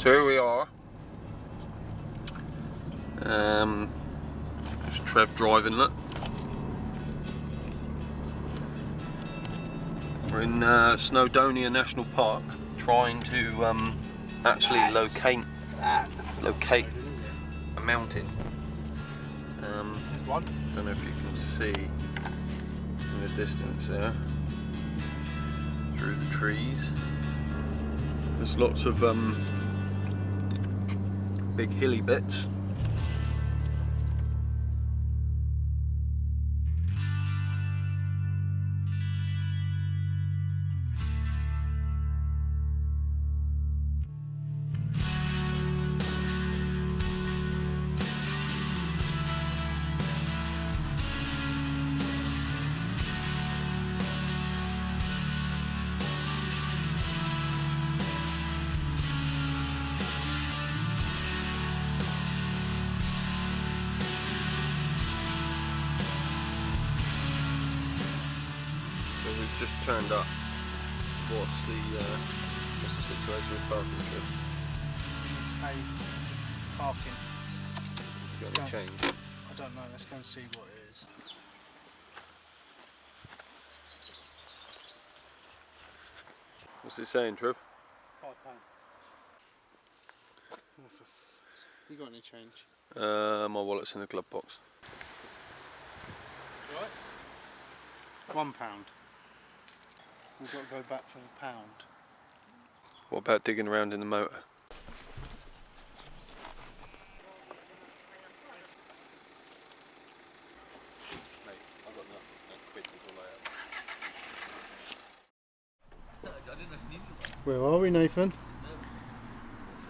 So here we are. There's Trev driving, look. We're in Snowdonia National Park, trying to actually locate a mountain. There's one. Don't know if you can see in the distance there, through the trees. There's lots of big hilly bits. So we've just turned up. What's the situation with parking? Pay parking. You got any change? I don't know, let's go and see what it is. What's it saying, Trev? £5. You got any change? My wallet's in the glove box. You alright? £1. We've got to go back for £1. What about digging around in the motor? Mate, I've got nothing. That quid is all I have. Where are we, Nathan?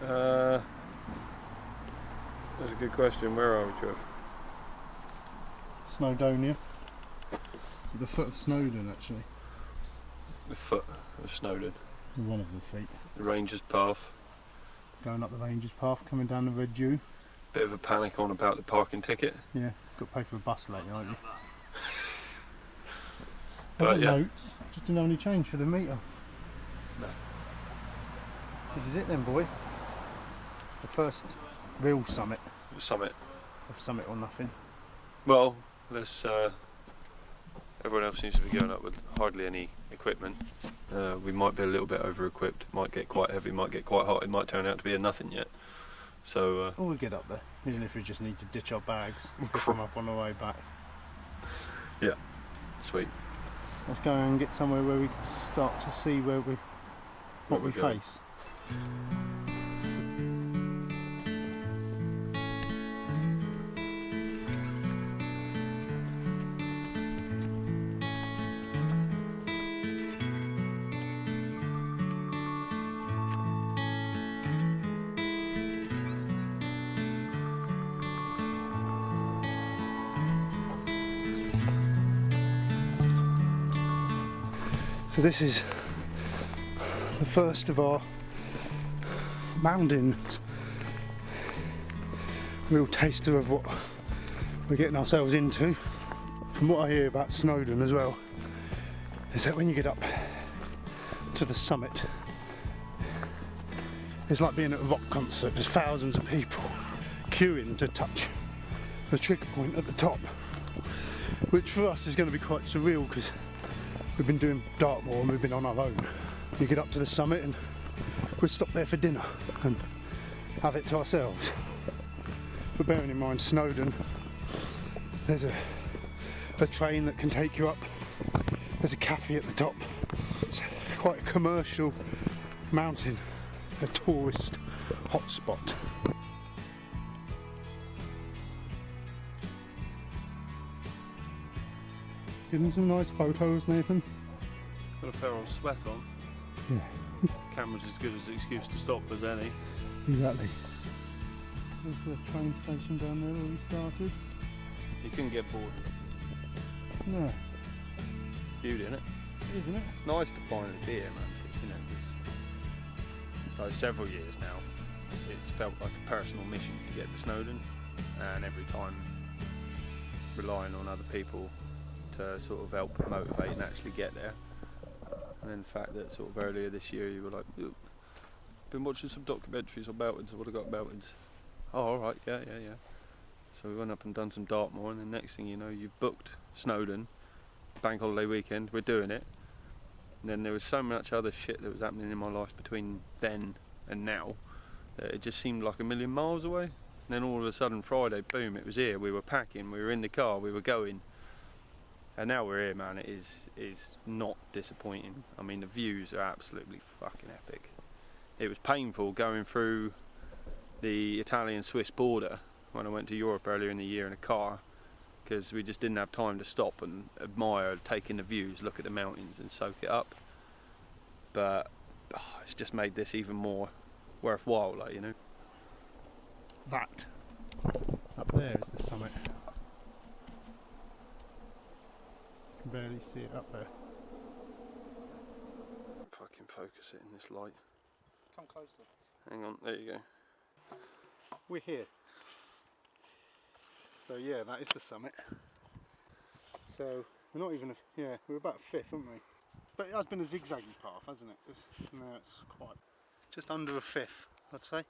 That's a good question. Where are we, Trev? Snowdonia. At the foot of Snowdon, actually. The foot of Snowdon. One of the feet. The Ranger's Path. Going up the Ranger's Path, coming down the Red Dew. Bit of a panic on about the parking ticket. Yeah, got to pay for a bus later, aren't you? But I've got yeah. notes, just didn't have any change for the meter. No. This is it then, boy. The first real summit Summit. of Summit or Nothing. Well, there's everyone else seems to be going up with hardly any equipment. We might be a little bit over-equipped. Might get quite heavy. Might get quite hot. It might turn out to be a nothing yet. So. We'll get up there, even if we just need to ditch our bags and pick them up on the way back. Yeah. Sweet. Let's go and get somewhere where we can start to see what we face. So this is the first of our mountains. Real taster of what we're getting ourselves into. From what I hear about Snowdon as well, is that when you get up to the summit, it's like being at a rock concert. There's thousands of people queuing to touch the trigger point at the top, which for us is going to be quite surreal because we've been doing Dartmoor and we've been on our own. You get up to the summit and we'll stop there for dinner and have it to ourselves. But bearing in mind Snowdon, there's a train that can take you up. There's a cafe at the top. It's quite a commercial mountain, a tourist hotspot. Getting some nice photos, Nathan. Got a fair old sweat on. Yeah. Camera's as good as an excuse to stop as any. Exactly. There's the train station down there where we started. You couldn't get bored. No. Beauty, innit? Isn't it? Nice to finally be here, man. Because, you know, like several years now, it's felt like a personal mission to get to Snowdon, and every time relying on other people to sort of help motivate and actually get there. And then the fact that sort of earlier this year you were like, been watching some documentaries on mountains. I would have got mountains. Oh, alright, yeah. So we went up and done some Dartmoor, and the next thing you know, you've booked Snowdon, bank holiday weekend, we're doing it. And then there was so much other shit that was happening in my life between then and now that it just seemed like a million miles away. And then all of a sudden Friday, boom, it was here. We were packing, we were in the car, we were going. And now we're here, man. It is not disappointing. I mean, the views are absolutely fucking epic. It was painful going through the Italian-Swiss border when I went to Europe earlier in the year in a car, because we just didn't have time to stop and admire, take in the views, look at the mountains and soak it up. But it's just made this even more worthwhile, like, you know. That up there is the summit. You can barely see it up there. Fucking focus it in this light. Come closer. Hang on, there you go. We're here. So yeah, that is the summit. So we're not even, we're about a fifth, aren't we? But it has been a zigzaggy path, hasn't it? Now it's quite, just under a fifth, I'd say.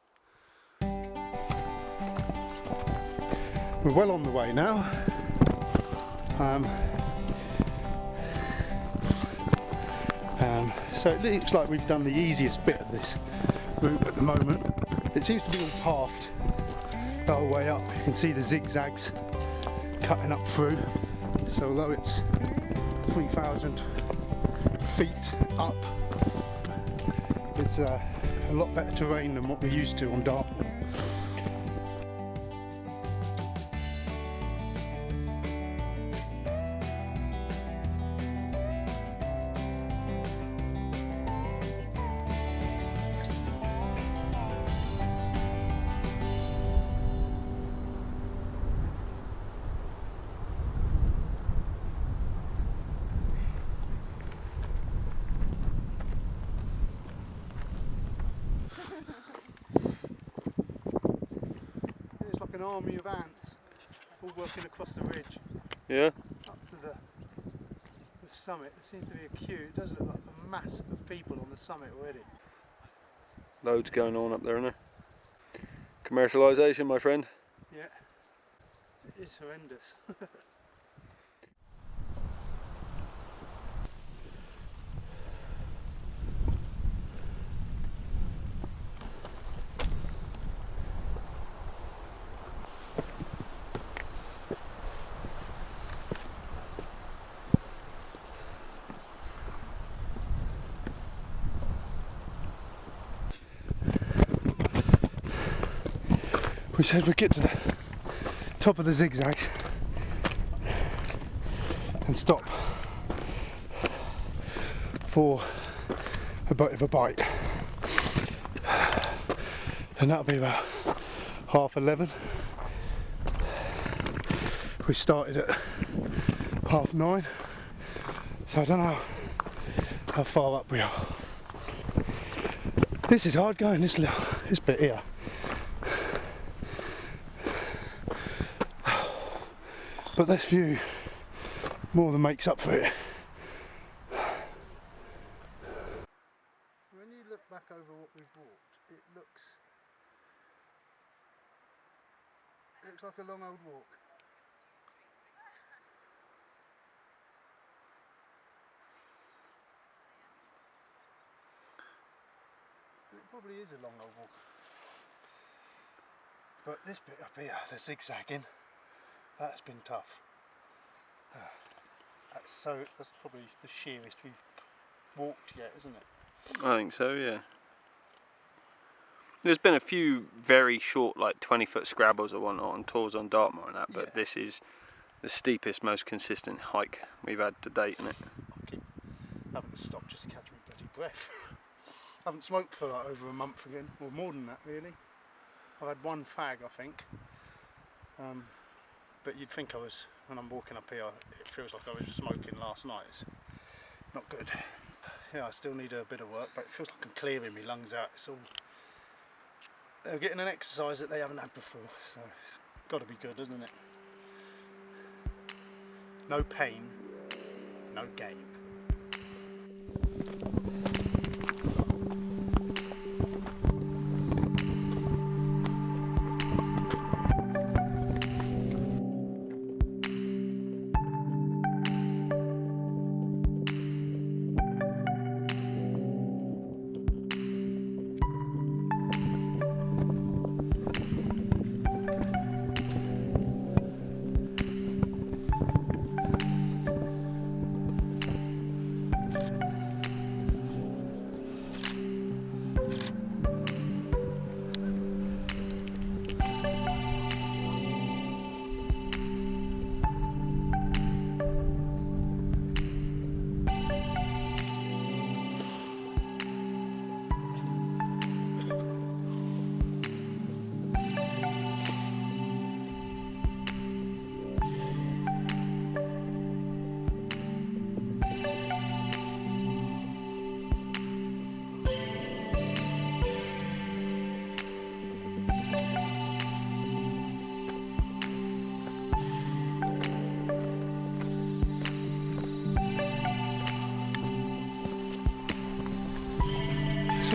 We're well on the way now. So it looks like we've done the easiest bit of this route at the moment. It seems to be all pathed the whole way up. You can see the zigzags cutting up through. So although it's 3,000 feet up, it's a lot better terrain than what we're used to on Dartmoor. An army of ants all working across the ridge. Yeah? Up to the summit. There seems to be a queue. It does look like a mass of people on the summit already. Loads going on up there, isn't there? Commercialisation, my friend. Yeah. It is horrendous. We said we'd get to the top of the zigzags and stop for a bit of a bite, and that'll be about 11:30. We started at 9:30, so I don't know how far up we are. This is hard going, this bit here. But this view more than makes up for it. When you look back over what we've walked, it looks like a long old walk. And it probably is a long old walk. But this bit up here, the zigzagging, that's been tough. That's probably the sheerest we've walked yet, isn't it? I think so, yeah. There's been a few very short, like 20-foot scrabbles or whatnot on tours on Dartmoor and that, but this is the steepest, most consistent hike we've had to date, isn't it? I keep having to stop just to catch my bloody breath. I haven't smoked for like over a month again, or more than that really. I've had one fag, I think. But you'd think when I'm walking up here, it feels like I was smoking last night. It's not good. Yeah, I still need a bit of work, but it feels like I'm clearing my lungs out. They're getting an exercise that they haven't had before, so it's got to be good, isn't it? No pain, no gain.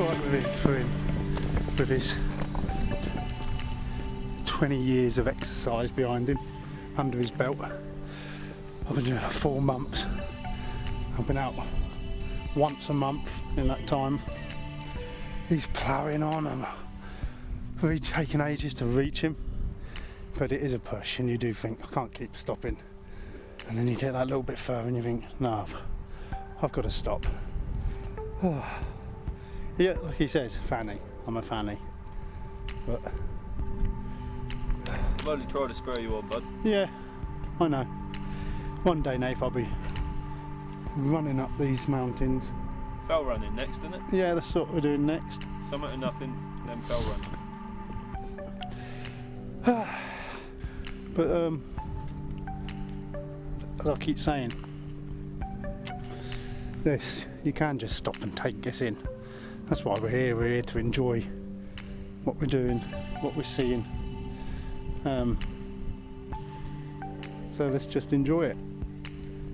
right with it for him, with his 20 years of exercise behind him, under his belt. I've been doing it 4 months. I've been out once a month in that time. He's ploughing on and really taking ages to reach him. But it is a push and you do think, I can't keep stopping. And then you get that little bit further and you think, no, I've got to stop. Yeah, like he says, fanny. I'm a fanny. But I've only tried to spur you on, bud. yeah, I know. One day, Nath, I'll be running up these mountains. Fell running next, isn't it? Yeah, that's what we're doing next. Summit of nothing, then fell running. But as I keep saying, this, you can just stop and take this in. That's why we're here. We're here to enjoy what we're doing, what we're seeing. So let's just enjoy it.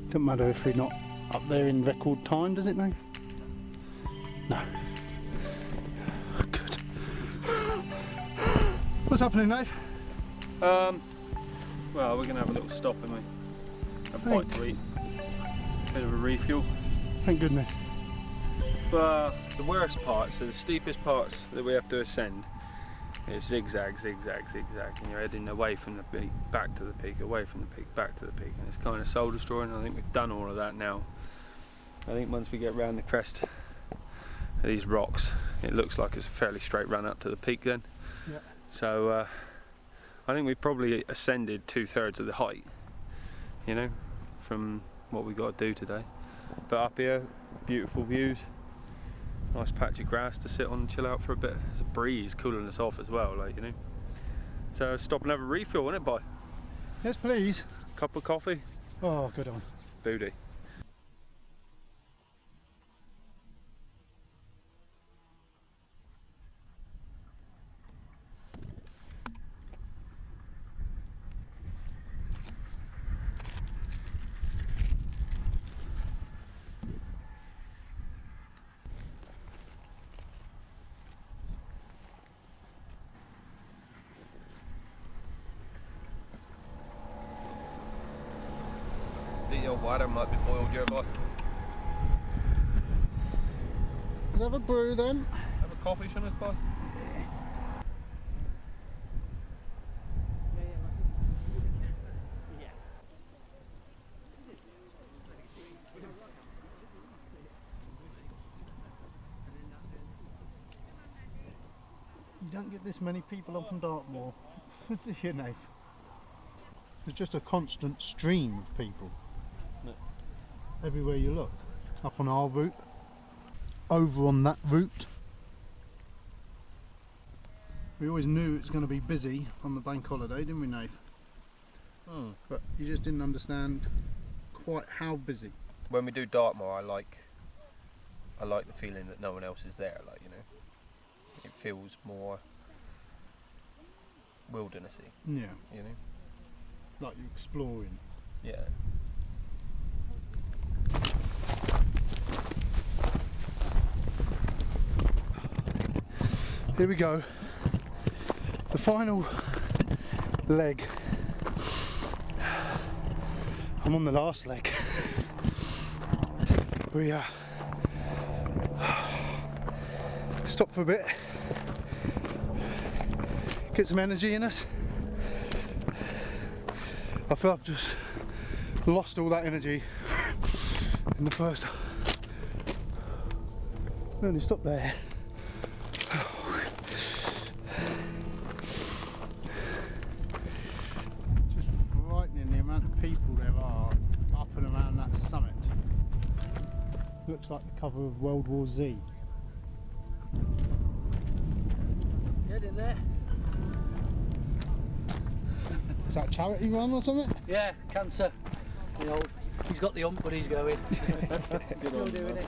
Doesn't matter if we're not up there in record time, does it, Nate? No. Good. What's happening, Nate? Well, we're going to have a little stop, aren't we? A bite to eat. Bit of a refuel. Thank goodness. But the worst parts, so the steepest parts that we have to ascend, is zigzag, zigzag, zigzag, and you're heading away from the peak, back to the peak, away from the peak, back to the peak, and it's kind of soul destroying. I think we've done all of that now. I think once we get round the crest of these rocks, it looks like it's a fairly straight run up to the peak then. Yeah. So I think we've probably ascended 2/3 of the height, you know, from what we've got to do today. But up here, beautiful views. Nice patch of grass to sit on and chill out for a bit. There's a breeze cooling us off as well, like, you know. So stop and have a refill, innit, boy? Yes, please. Cup of coffee. Oh, good on. Booty. Your water might be boiled here, boy. Let's have a brew then. Have a coffee, shouldn't it, boy? You don't get this many people up on Dartmoor, do you, Nath? There's just a constant stream of people. Everywhere you look. Up on our route, over on that route. We always knew it was going to be busy on the bank holiday, didn't we, Nath? But you just didn't understand quite how busy. When we do Dartmoor, I like the feeling that no one else is there, like, you know. It feels more wildernessy. Yeah. You know? Like you're exploring. Yeah. Here we go. The final leg. I'm on the last leg. We stop for a bit. Get some energy in us. I feel I've just lost all that energy in the first. We only stopped there. Just frightening the amount of people there are up and around that summit. Looks like the cover of World War Z. Get in there. Is that a charity run or something? Yeah, cancer. The old. He's got the hump, but he's going. Still doing it.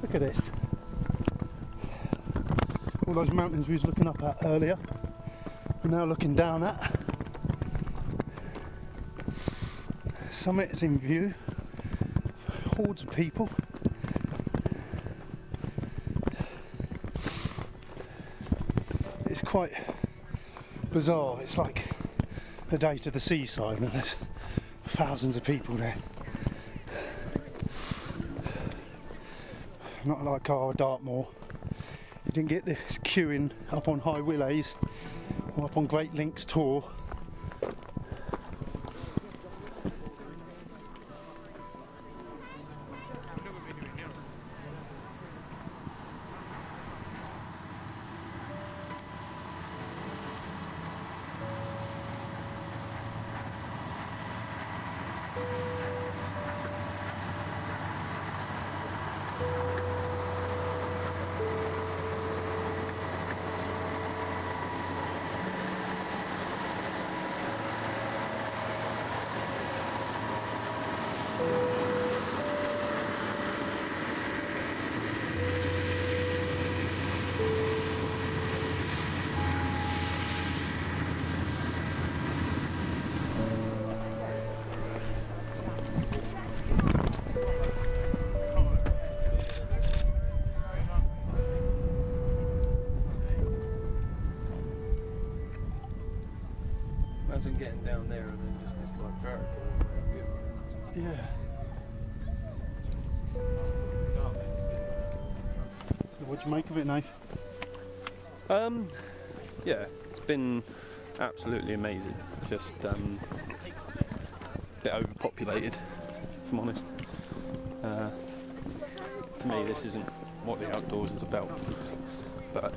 Look at this. All those mountains we was looking up at earlier, we're now looking down at. Summit is in view. Hordes of people. It's quite bizarre. It's like a day to the seaside and there's thousands of people there. Not like our Dartmoor. You didn't get this queuing up on High Willays or up on Great Links Tour. Imagine getting down there and then just it's like vertical. Yeah. So what do you make of it, Nath? Yeah, it's been absolutely amazing. Just a bit overpopulated, if I'm honest. To me, this isn't what the outdoors is about. But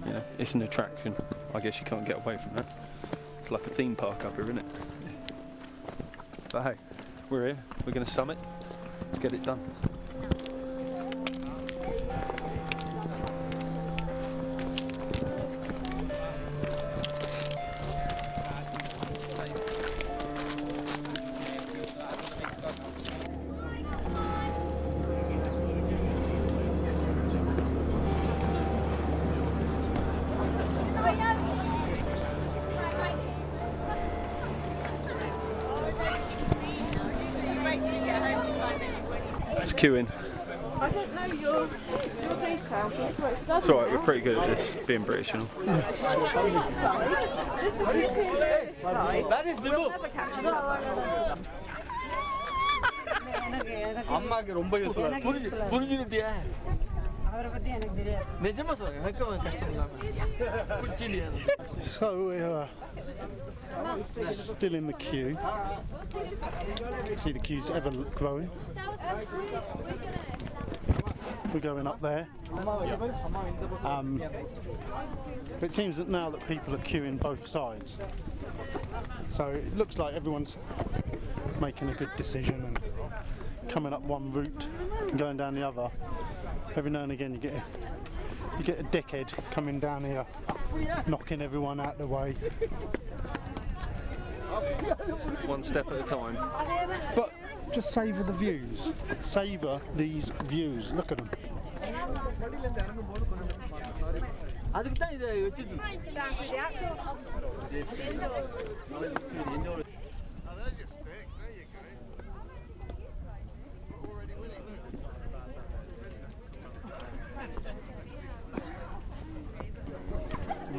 you know, it's an attraction. I guess you can't get away from that. It's like a theme park up here, isn't it? But hey, we're here. We're going to summit. Let's get it done. It's queuing. I don't know your details. It's alright, we're pretty good at this, being British, you know. Just as you can this side, we'll never catch you up. அம்மாக்கு ரொம்ப யூஸ்ஃபுல்லா புரிஞ்சுட்டியா நிஜமா சொல்றேன் எனக்கு கஷ்டம் இல்லாம புரிஞ்சிலியா So we're still in the queue. You can see the queue's ever growing. We're going up there. But it seems that now that people are queuing both sides, so it looks like everyone's making a good decision and coming up one route and going down the other. Every now and again you get a dickhead coming down here, knocking everyone out the way. One step at a time. But just savour the views. Savour these views. Look at them. அதுக்கு தான் இதை வச்சிட்டு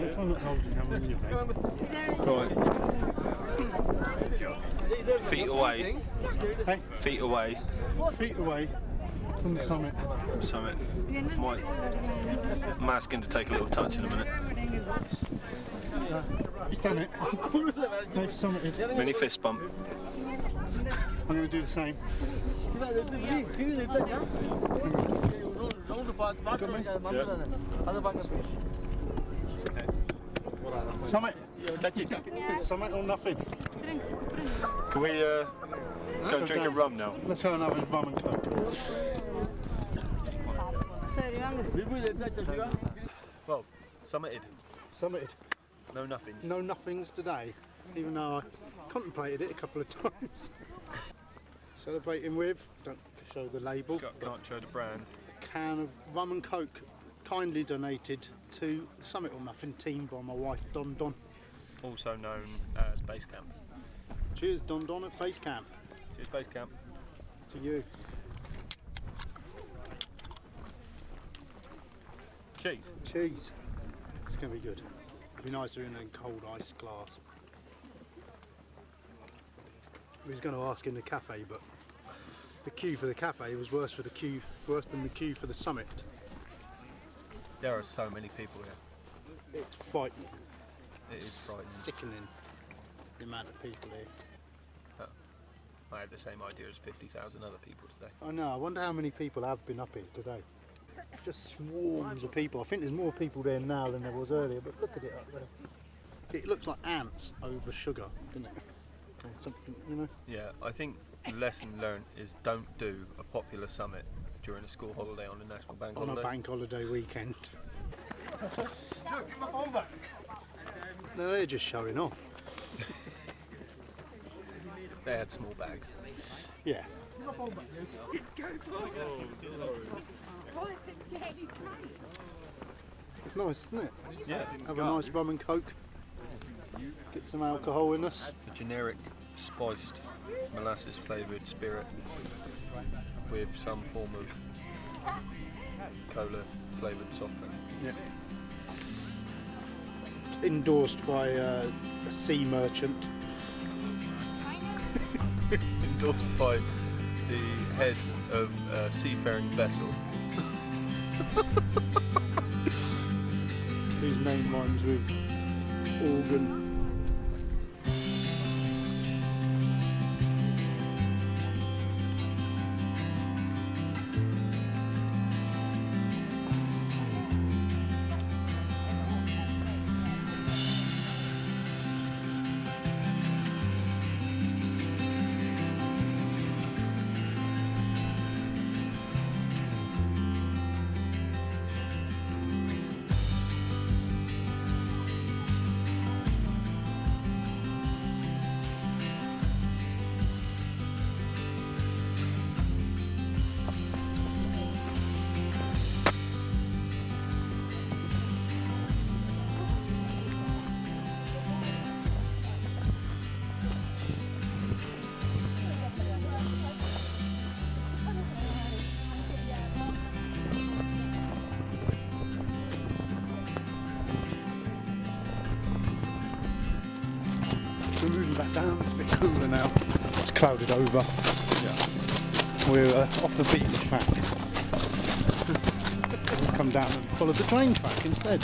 Which one that holds you in your face? Right. Feet away. Hey, Feet away. feet away from the summit. Summit. Might. I'm asking to take a little touch in a minute. He's done it. They've summited. Mini fist bump. I'm going to do the same. Summit. Summit or nothing. Can we go drink a down. rum now? Let's have another rum and coke. Well, summited. Summited. No nothings. No nothings today. even though I contemplated it a couple of times. Celebrating with, don't show the label, Can't show the brand. a can of rum and coke, kindly donated to the Summit or Nothing team by my wife Don Don. Also known as Base Camp. Cheers Don Don at Base Camp. Cheers, Base Camp. To you. Cheese. Cheese. It's going to be good. It'd be nicer in a cold ice glass. I was going to ask in the cafe, but the queue for the cafe was worse than the queue for the Summit. There are so many people here. It's frightening. It is frightening. Sickening the amount of people here. I had the same idea as 50,000 other people today. I know, I wonder how many people have been up here today. Just swarms of people. I think there's more people there now than there was earlier, but look at it up there. It looks like ants over sugar, doesn't it? Or something, you know? Yeah, I think the lesson learned is don't do a popular summit during a school holiday on a national bank On holiday. a bank holiday weekend. No, they're just showing off. They had small bags. Yeah. It's nice, isn't it? Yeah. Have a nice rum and coke. Get some alcohol in us. A generic spiced molasses flavoured spirit with some form of cola flavoured soft drink. Yeah. It's endorsed by a sea merchant. Endorsed by the head of a seafaring vessel. Whose name rhymes with organ. We're moving back down, it's a bit cooler now. It's clouded over. Yeah. We're off the beaten track. We'll come down and follow the train track instead.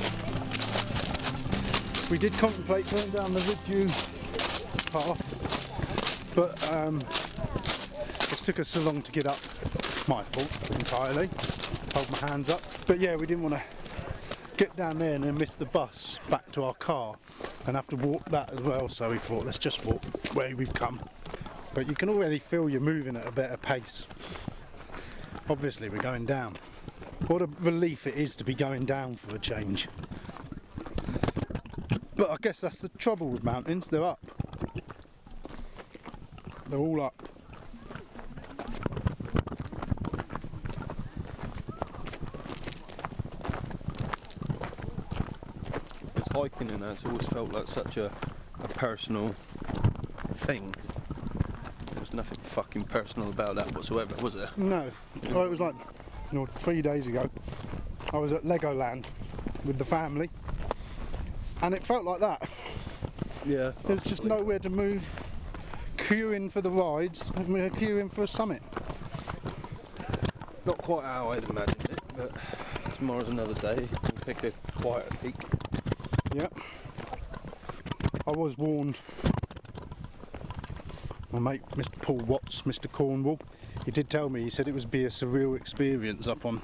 We did contemplate going down the Ridgeview path, but it took us so long to get up. My fault entirely. Hold my hands up. But yeah, we didn't want to get down there and then miss the bus back to our car and have to walk that as well, so we thought let's just walk where we've come. But you can already feel you're moving at a better pace. Obviously we're going down. What a relief it is to be going down for a change. But I guess that's the trouble with mountains, they're up. They're all up. Hiking and that's always felt like such a personal thing. There was nothing fucking personal about that whatsoever, was there? No. Well, it was like 3 days ago. I was at Legoland with the family and it felt like that. Yeah. There was just nowhere to move. Queuing for the rides and we were queuing for a summit. Not quite how I'd imagined it, but tomorrow's another day. We'll pick a quieter peak. Yep. I was warned. My mate, Mr. Paul Watts, Mr. Cornwall, he did tell me, he said it would be a surreal experience up on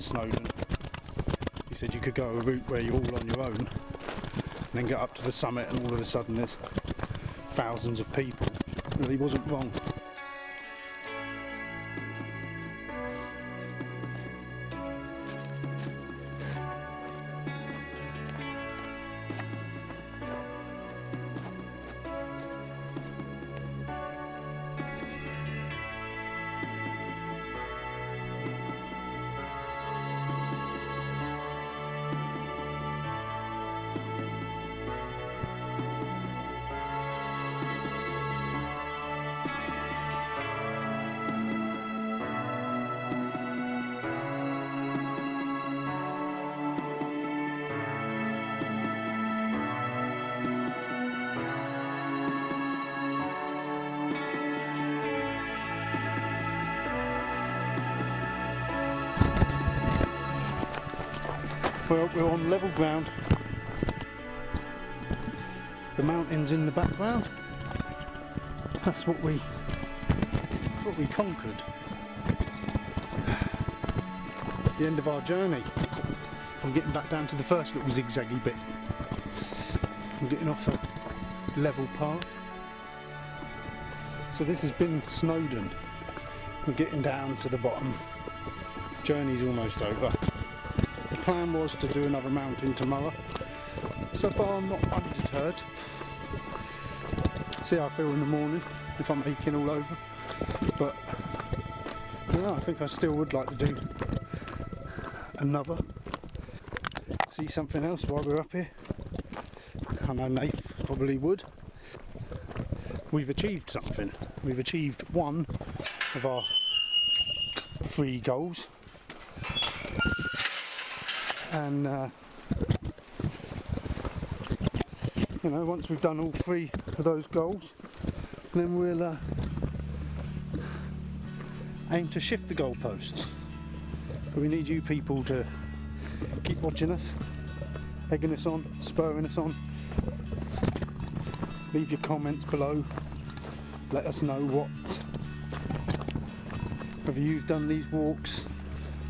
Snowdon. He said you could go a route where you're all on your own and then get up to the summit and all of a sudden there's thousands of people. Well, he wasn't wrong. Well, we're on level ground. The mountains in the background. That's what we conquered. The end of our journey. I'm getting back down to the first little zigzaggy bit. I'm getting off the level path. So this has been Snowdon. We're getting down to the bottom. Journey's almost over. The plan was to do another mountain tomorrow. So far I'm not undeterred. See how I feel in the morning, if I'm aching all over. But yeah, I think I still would like to do another. See something else while we're up here. I know Nath probably would. We've achieved something. We've achieved one of our 3 goals. And you know, once we've done all 3 of those goals, then we'll aim to shift the goalposts. But we need you people to keep watching us, egging us on, spurring us on. Leave your comments below. Let us know whether you've done these walks,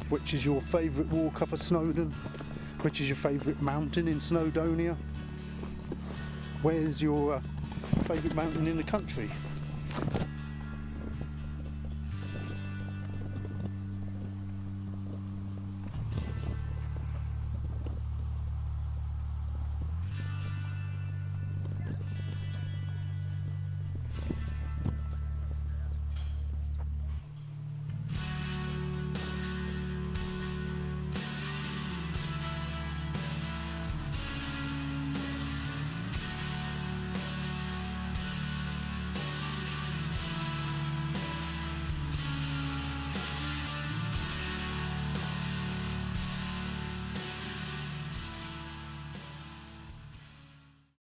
which is your favourite walk up a Snowdon, which is your favourite mountain in Snowdonia, where's your favourite mountain in the country.